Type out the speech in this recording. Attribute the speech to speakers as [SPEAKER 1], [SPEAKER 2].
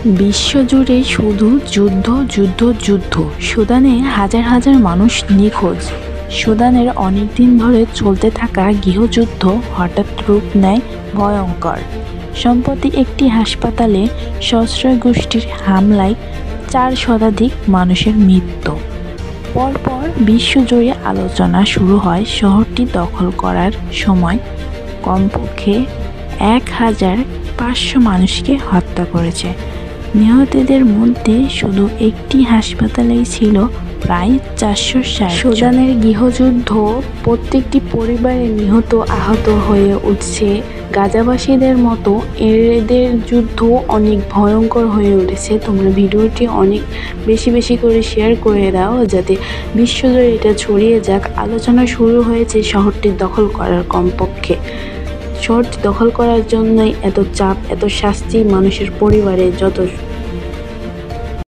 [SPEAKER 1] বিশ্বজুড়ে শুধু যুদ্ধ যুদ্ধ যুদ্ধ। সুদানে হাজার হাজার মানুষ নিখোঁজ। সুদানের অনেক দিন ধরে চলতে থাকা গৃহযুদ্ধ হঠাৎ রূপ নেয় ভয়ঙ্কর। সম্প্রতি একটি হাসপাতালে সশস্ত্র গোষ্ঠীর হামলায় 4 শতাধিক মানুষের মৃত্যু। পরপর বিশ্বজুড়ে আলোচনা শুরু হয় শহরটি দখল করার সময় কমপক্ষে 1500 মানুষকে হত্যা করেছে। নিহতদের মধ্যে শুধু একটি হাসপাতালেই ছিল প্রায় 460। সুদানের গৃহযুদ্ধ প্রত্যেকটি পরিবারে নিহত আহত হয়ে উঠছে। গাজাবাসীদের মতো এদের যুদ্ধ অনেক ভয়ঙ্কর হয়ে উঠেছে। তোমরা ভিডিওটি অনেক বেশি করে শেয়ার করে দাও যাতে বিশ্বজুড়ে এটা ছড়িয়ে যাক। আলোচনা শুরু হয়েছে শহরটি দখল করার। কমপক্ষে শহরটি দখল করার জন্যই এত চাপ, এত শাস্তি মানুষের পরিবারে, যত